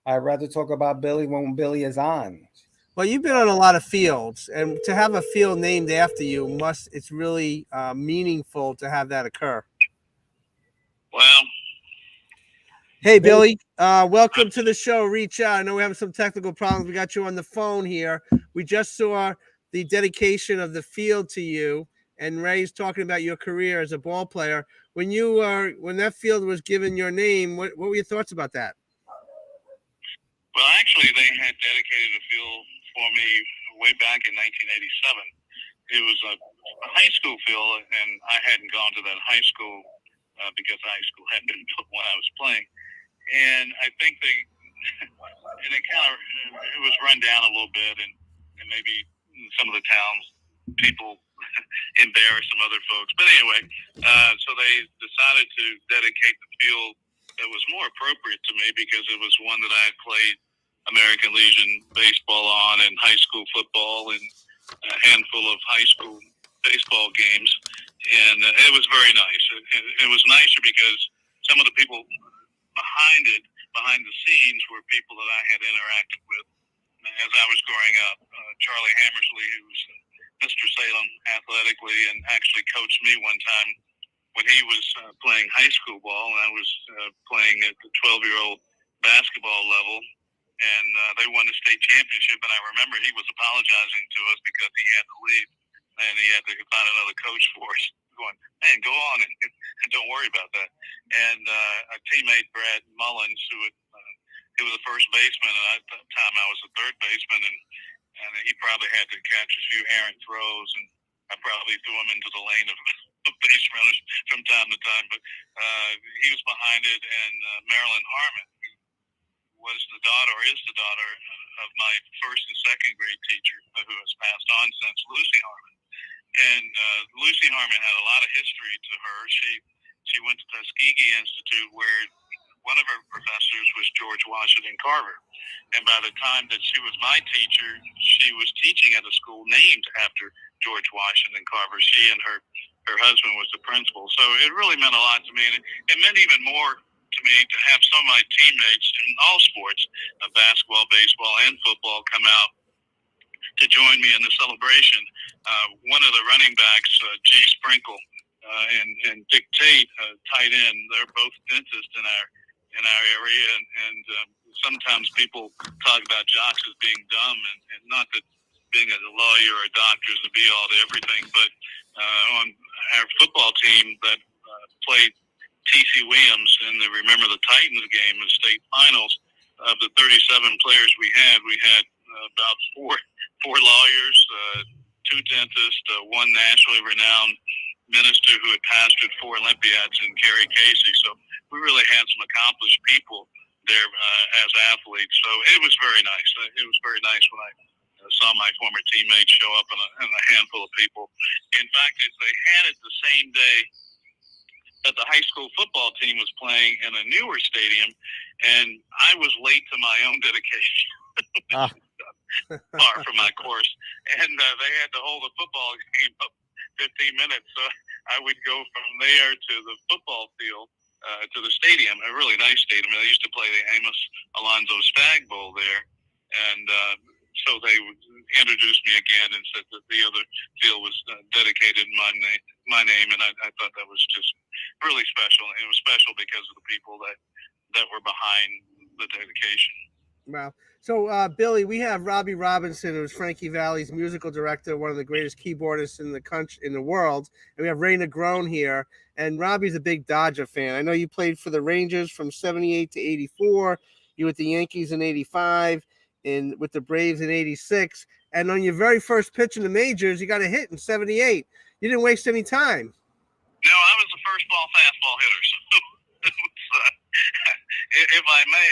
I'd rather talk about Billy when Billy is on. Well, you've been on a lot of fields, and to have a field named after you it's really meaningful to have that occur. Well. Hey, Billy, welcome to the show. Reach out. I know we have some technical problems. We got you on the phone here. We just saw the dedication of the field to you, and Ray's talking about your career as a ball player. When that field was given your name, what were your thoughts about that? Well, actually, they had dedicated a field for way back in 1987. It was a high school field, and I hadn't gone to that high school because high school hadn't been built when I was playing. And I think and it kind of, it was run down a little bit, and maybe some of the towns people embarrassed some other folks. But anyway, so they decided to dedicate the field that was more appropriate to me because it was one that I had played American Legion baseball on, and high school football, and a handful of high school baseball games. And it was very nice. It was nicer because some of the people behind the scenes were people that I had interacted with as I was growing up. Charlie Hammersley, who was Mr. Salem athletically, and actually coached me one time when he was playing high school ball, and I was playing at the 12-year-old basketball level. And they won the state championship, and I remember he was apologizing to us because he had to leave, and he had to find another coach for us. Going, man, go on, and don't worry about that. And a teammate, Brad Mullins, he was a first baseman, and at that time I was a third baseman, and he probably had to catch a few errant throws, and I probably threw him into the lane of base runners from time to time. But he was behind it, and Marilyn Harmon was the daughter, or is the daughter, of my first and second grade teacher, who has passed on since, Lucy Harmon. And Lucy Harmon had a lot of history to her. She went to Tuskegee Institute, where one of her professors was George Washington Carver. And by the time that she was my teacher, she was teaching at a school named after George Washington Carver. She and her husband was the principal. So it really meant a lot to me. And it meant even more to me to have some of my teammates in all sports, basketball, baseball, and football, come out to join me in the celebration. One of the running backs, G. Sprinkle, and Dick Tate, tight end, they're both dentists in our area, and sometimes people talk about jocks as being dumb, and not that being a lawyer or a doctor is the be-all to everything, but on our football team that played T.C. Williams in the Remember the Titans game in state finals, of the 37 players we had about four lawyers, two dentists, one nationally renowned minister who had pastored 4 Olympiads in Kerry Casey. So we really had some accomplished people there as athletes. So it was very nice. It was very nice when I saw my former teammates show up and a handful of people. In fact, they had it the same day that the high school football team was playing in a newer stadium, and I was late to my own dedication. Far from my course, and they had to hold the football game up 15 minutes, so I would go from there to the football field, to the stadium, a really nice stadium. I used to play the Amos Alonzo Stagg Bowl there, and so they would introduce me again and said that the other field was dedicated in my name, and I thought that was just really special. It was special because of the people that were behind the dedication. Wow. So, Billy, we have Robbie Robinson, who's Frankie Valli's musical director, one of the greatest keyboardists in the country, in the world. And we have Ray Negron here. And Robbie's a big Dodger fan. I know you played for the Rangers from 78 to 84. You with the Yankees in 85, and with the Braves in 86. And on your very first pitch in the majors, you got a hit in 78. You didn't waste any time. No, I was the first ball fastball hitter. So it was, if I may,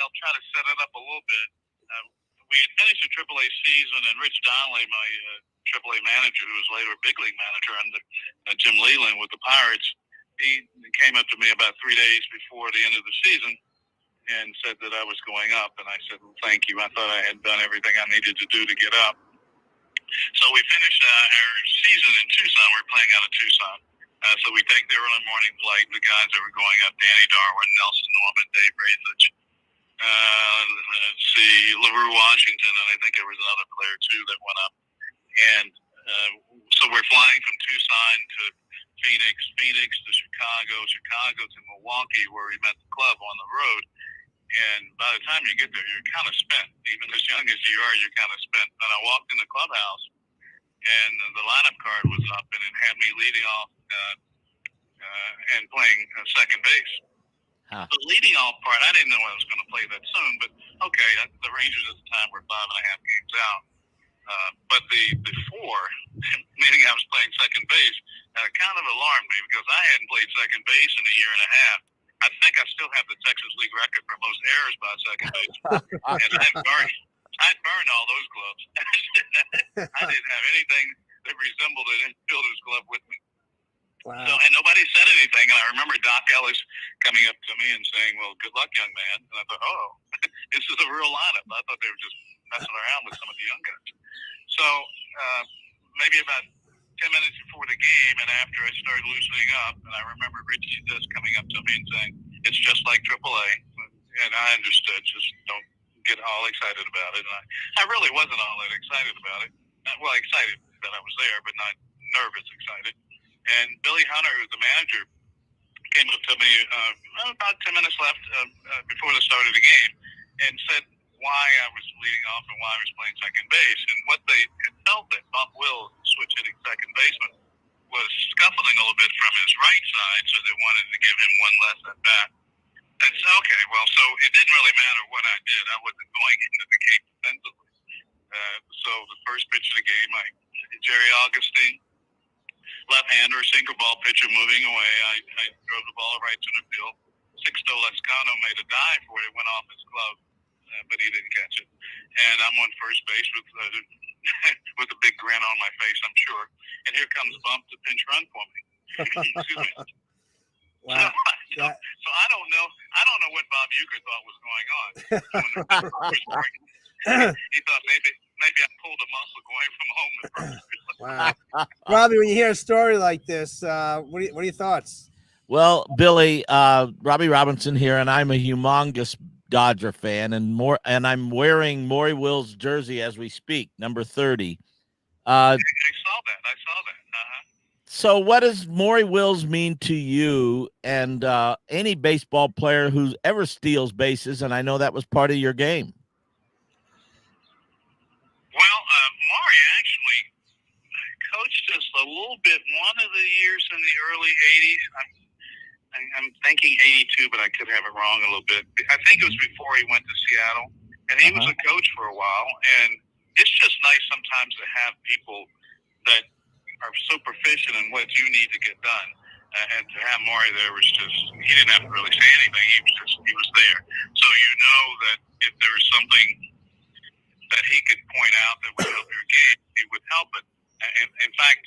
I'll try to set it up a little bit. We had finished the AAA season, and Rich Donnelly, my AAA manager, who was later a big league manager under Jim Leland with the Pirates, he came up to me about 3 days before the end of the season and said that I was going up. And I said, well, thank you. I thought I had done everything I needed to do to get up. So we finished our season in Tucson. We're playing out of Tucson. So we take the early morning flight. The guys that were going up, Danny Darwin, Nelson Norman, Dave Rathage, let's see, LaRue Washington, and I think there was another player too that went up. And so we're flying from Tucson to Phoenix to Chicago to Milwaukee, where we met the club on the road. And by the time you get there, you're kind of spent. Even as young as you are, you're kind of spent. And I walked in the clubhouse, and the lineup card was up, and it had me leading off and playing second base. The leading off part, I didn't know I was going to play that soon, but okay, the Rangers at the time were 5.5 games out. But the four, meaning I was playing second base, kind of alarmed me because I hadn't played second base in a year and a half. I think I still have the Texas League record for most errors by second base, and I'd burned all those gloves. I didn't have anything that resembled an infielder's glove with me. Wow. So, and nobody said anything. And I remember Doc Ellis coming up to me and saying, "Well, good luck, young man." And I thought, "Oh, this is a real lineup." I thought they were just messing around with some of the young guys. So maybe about 10 minutes before the game, and after I started loosening up, and I remember Richie just coming up to me and saying, "It's just like AAA," and I understood. Just don't get all excited about it. And I really wasn't all that excited about it. Well, excited that I was there, but not nervous excited. And Billy Hunter, who's the manager, came up to me about 10 minutes left before the start of the game and said why I was leading off and why I was playing second base. And what they had felt that Bump Will, switch hitting second baseman, was scuffling a little bit from his right side, so they wanted to give him one less at bat. I said, okay, well, so it didn't really matter what I did. I wasn't going into the game defensively. So the first pitch of the game, Jerry Augustine, left-hander, sinker ball pitcher moving away. I drove the ball right to the field. Sixto Lascano made a dive for it. It went off his glove, but he didn't catch it. And I'm on first base with with a big grin on my face, I'm sure. And here comes Bump to pinch run for me. Excuse me. Wow. So I don't know. I don't know what Bob Uecker thought was going on. He thought maybe I pulled a muscle going from home to first. Wow. Robbie, when you hear a story like this, what are your thoughts? Well, Billy, Robbie Robinson here, and I'm a humongous Dodger fan, and I'm wearing Maury Wills' jersey as we speak, number 30. I saw that. So what does Maury Wills mean to you and any baseball player who ever steals bases? And I know that was part of your game. Well, Maury actually coached us a little bit one of the years in the early 80s. I'm thinking 82, but I could have it wrong a little bit. I think it was before he went to Seattle, and he was a coach for a while. And it's just nice sometimes to have people that are so proficient in what you need to get done. And to have Maury there was just, he didn't have to really say anything. He was there. So you know that if there was something that he could point out that would help your game, he would help it. And in fact,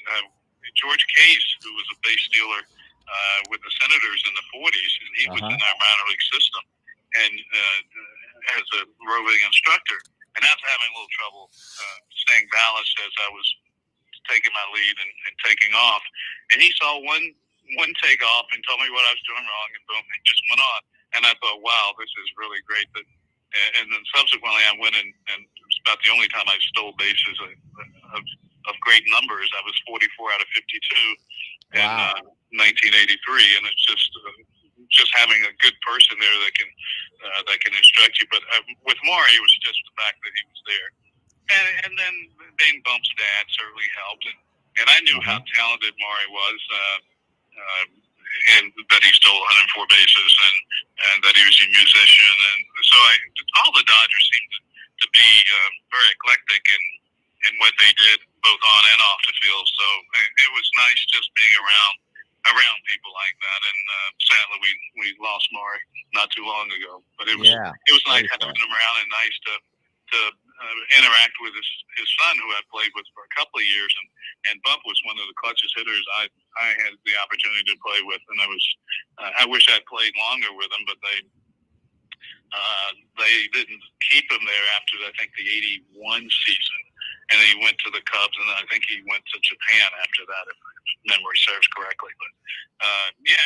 George Case, who was a base stealer with the Senators in the 40s, and he was in our minor league system, and as a roving instructor, and I was having a little trouble staying balanced as I was taking my lead and taking off. And he saw one take off and told me what I was doing wrong, and boom, it just went on. And I thought, wow, this is really great. And then subsequently, I went and it was about the only time I stole bases of great numbers. I was 44 out of 52 in 1983, and it's just having a good person there that can instruct you. But with Maury, it was just the fact that he was there. And then being Bump's dad certainly helped. And I knew how talented Maury was, and that he stole 104 bases, and that he was a musician. And so all the Dodgers seemed to be very eclectic in what they did, both on and off the field. So it was nice just being around people like that. And sadly, we lost Maury not too long ago. But it was nice having him around, and nice to interact with his son, who I played with for a couple of years, and Bump was one of the clutchest hitters I had the opportunity to play with, and I wish I'd played longer with him, but they didn't keep him there after I think the '81 season, and he went to the Cubs, and I think he went to Japan after that, if memory serves correctly. But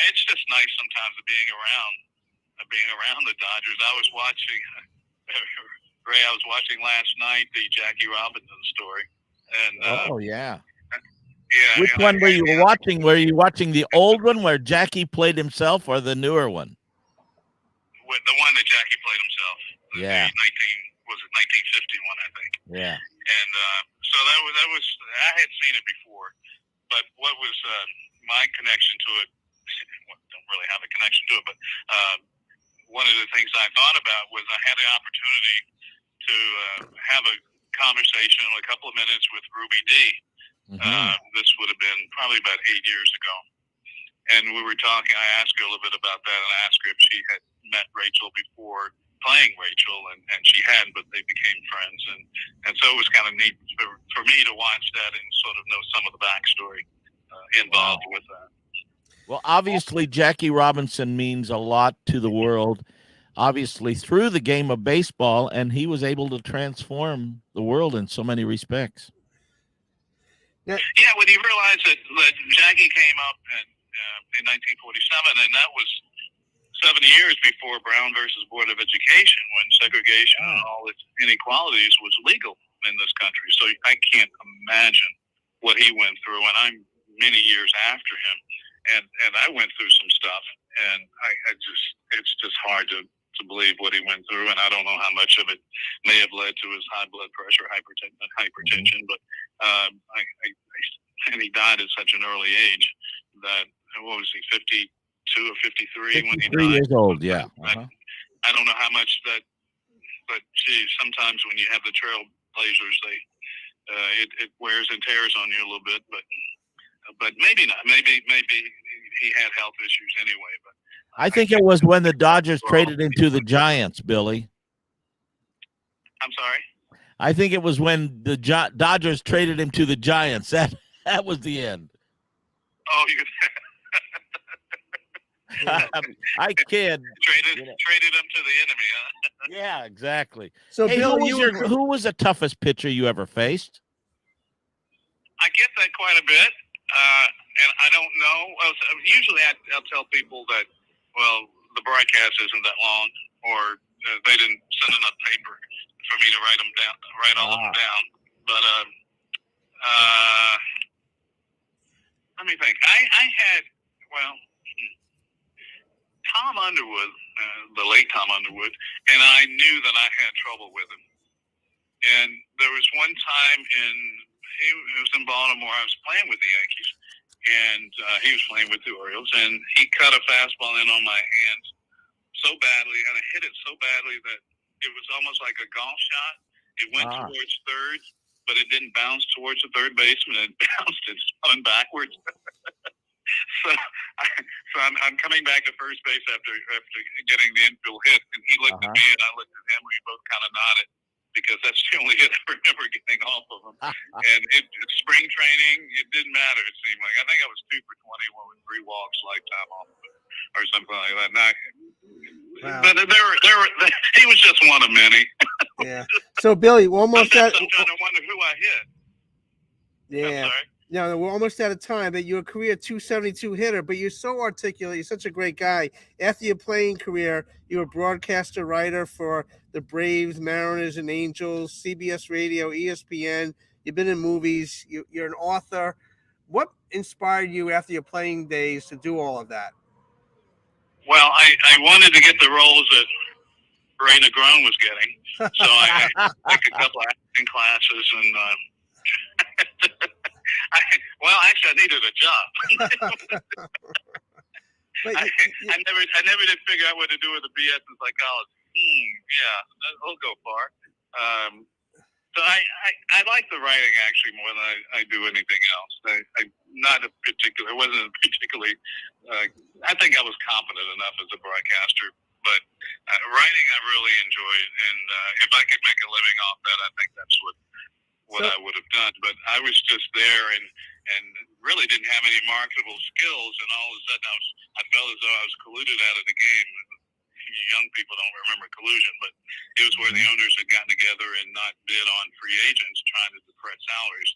it's just nice sometimes being around the Dodgers. I was watching. Ray, I was watching last night the Jackie Robinson story, and Which one were you watching? Were you watching the old one where Jackie played himself, or the newer one? The one that Jackie played himself. Yeah. 1951, I think. Yeah. And so that was I had seen it before, but what was my connection to it? Don't really have a connection to it, but one of the things I thought about was I had the opportunity to have a conversation in a couple of minutes with Ruby Dee. This would have been probably about 8 years ago. And we were talking, I asked her a little bit about that, and I asked her if she had met Rachel before playing Rachel, and she hadn't, but they became friends. And so it was kind of neat for me to watch that and sort of know some of the backstory involved with that. Well, obviously, Jackie Robinson means a lot to the world, obviously, through the game of baseball, and he was able to transform the world in so many respects. Yeah, when you realize that Jackie came up in 1947, and that was 7 years before Brown versus Board of Education, when segregation and all its inequalities was legal in this country. So I can't imagine what he went through, and I'm many years after him, and I went through some stuff, and it's just hard to believe what he went through, and I don't know how much of it may have led to his high blood pressure, hypertension, but and he died at such an early age that, what was he, 52 or 53 when he died? 3 years old, yeah. I don't know how much that, but gee, sometimes when you have the trailblazers, it wears and tears on you a little bit, but maybe not. Maybe he had health issues anyway, but I think it was when the Dodgers traded him to the Giants, Billy. I'm sorry? I think it was when the Dodgers traded him to the Giants. That was the end. Oh, you I kid. Traded him to the enemy, huh? Yeah, exactly. So, hey, Bill, who was the toughest pitcher you ever faced? I get that quite a bit, and I don't know. Usually I'll tell people that, well, the broadcast isn't that long, or they didn't send enough paper for me to write all of them down. But let me think. I had, well, Tom Underwood, the late Tom Underwood, and I knew that I had trouble with him. And there was one time he was in Baltimore. I was playing with the Yankees, and he was playing with the Orioles, and he cut a fastball in on my hands so badly, and I hit it so badly that it was almost like a golf shot. It went towards third, but it didn't bounce towards the third baseman. It bounced and spun backwards. So I'm coming back to first base after getting the infield hit, and he looked at me, and I looked at him. We both kind of nodded, because that's the only hit I remember getting off of him. And spring training, it didn't matter, it seemed like. I think I was 2 for 21 with 3 walks, lifetime off of it, or something like that. Wow. But he was just one of many. Yeah. So, Billy, we're almost I'm trying to wonder who I hit. Yeah. No, we're almost out of time. But you're a career 272 hitter, but you're so articulate. You're such a great guy. After your playing career, you were a broadcaster, writer for the Braves, Mariners, and Angels, CBS Radio, ESPN. You've been in movies. You're an author. What inspired you after your playing days to do all of that? Well, I wanted to get the roles that Ray Negron was getting, so I took a couple of acting classes, and actually, I needed a job. I never did figure out what to do with a BS in psychology. Yeah, it'll go far. So I like the writing actually more than I do anything else. It wasn't particularly. I think I was competent enough as a broadcaster, but writing I really enjoyed, and if I could make a living off that, I think that's what I would have done. But I was just there and really didn't have any marketable skills, and all of a sudden I felt as though I was colluded out of the game. Young people don't remember collusion, but it was where the owners had gotten together and not bid on free agents trying to depress salaries.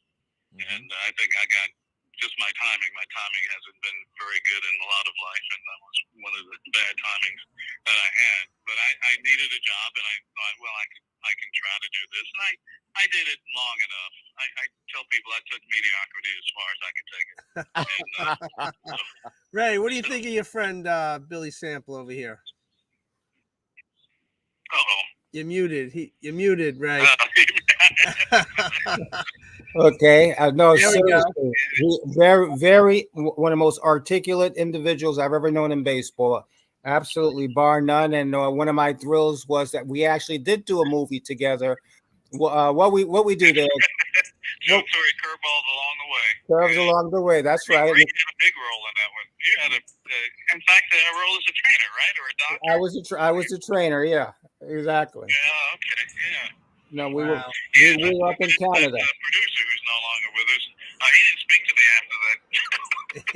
And I think I got just my timing. My timing hasn't been very good in a lot of life, and that was one of the bad timings that I had. But I needed a job, and I thought, well, I can try to do this. And I did it long enough. I tell people I took mediocrity as far as I could take it. And, Ray, what do you think of your friend Billy Sample over here? You're muted. You're muted, Ray. Okay. No, seriously. Very one of the most articulate individuals I've ever known in baseball. Absolutely, bar none. And one of my thrills was that we actually did do a movie together What we do there? Joe Torre curveballs along the way. Curves along the way. That's right. You had a big role in that one. You had in fact, a role as a trainer, right, or a doctor? I was a trainer. Yeah, exactly. Yeah. Okay. Yeah. No, we were up in Canada. Producer who's no longer with us. He didn't speak to me after that.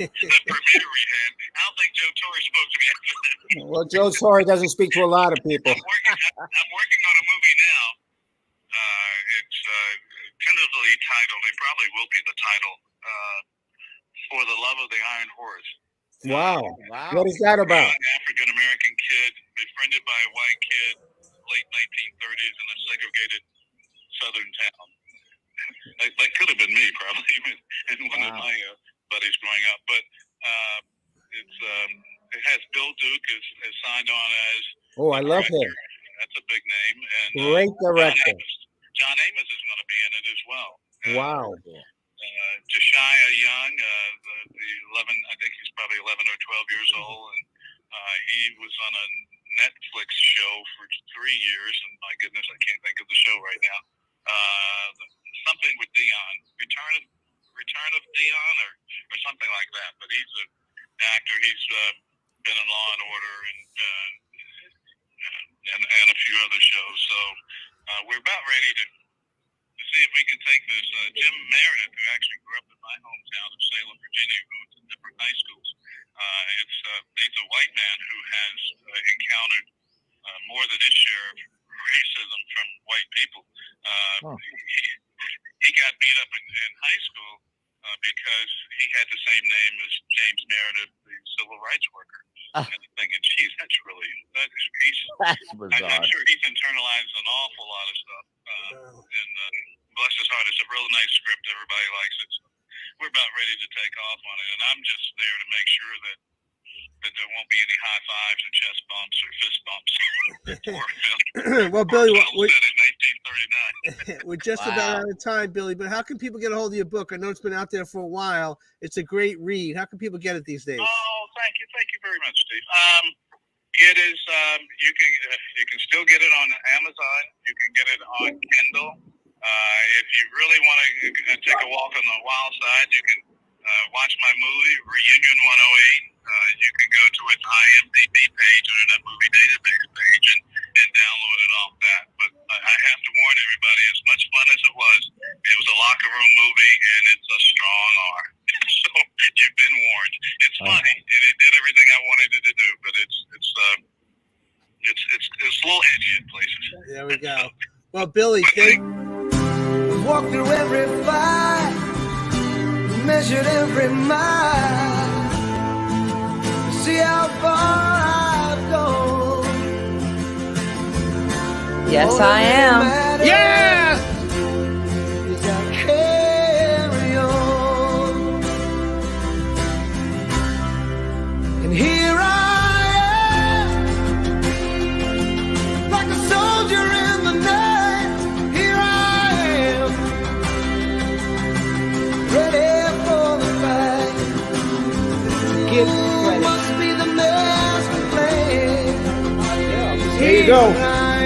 That premiere we had. I don't think Joe Torre spoke to me after that. Well, Joe Torre doesn't speak to a lot of people. I'm working on a movie now. It's tentatively titled. It probably will be the title. For the Love of the Iron Horse. Wow. What is that about? An African American kid befriended by a white kid, late 1930s in a segregated southern town. That could have been me, probably, and one of my buddies growing up. But it has Bill Duke as signed on as. Oh, I love him. That's a big name. And great director. John Amos is going to be in it as well. Wow. Josiah Young, the 11, I think he's probably 11 or 12 years old, and he was on a Netflix show for 3 years, and my goodness, I can't think of the show right now. Something with Dion, Return of Dion, or something like that. But he's an actor. He's been in Law and Order and a few other shows. So we're about ready to see if we can take this. Jim Meredith, who actually grew up in my hometown of Salem, Virginia, who went to different high schools. He's a white man who has encountered more than his share of racism from white people. He got beat up in high school because he had the same name as James Meredith, the civil rights worker. And I'm thinking, geez, that's bizarre. I'm sure he's internalized an awful lot of stuff. And bless his heart, it's a real nice script. Everybody likes it. So we're about ready to take off on it, and I'm just there to make sure that there won't be any high fives or chest bumps or fist bumps. Well, Billy, in 1939. we're just about out of time, Billy. But how can people get a hold of your book? I know it's been out there for a while. It's a great read. How can people get it these days? Oh, thank you very much, Steve. It is. You can still get it on Amazon. You can get it on Kindle. If you really want to take a walk on the wild side, you can watch my movie Reunion 108. You can go to its IMDb page or Internet Movie Database page and download it off that. But I have to warn everybody, as much fun as it was a locker room movie, and it's a strong R. So you've been warned. It's funny, and it did everything I wanted it to do, but it's a little edgy in places. There we go. Well, Billy, walked through every fight, measured every mile, see how far I've gone. Yes, I am. Yes! Is I carry on. And here I am, like a soldier in the night. Here I am, ready for the fight. Get ready. Must be the master plan. There you go.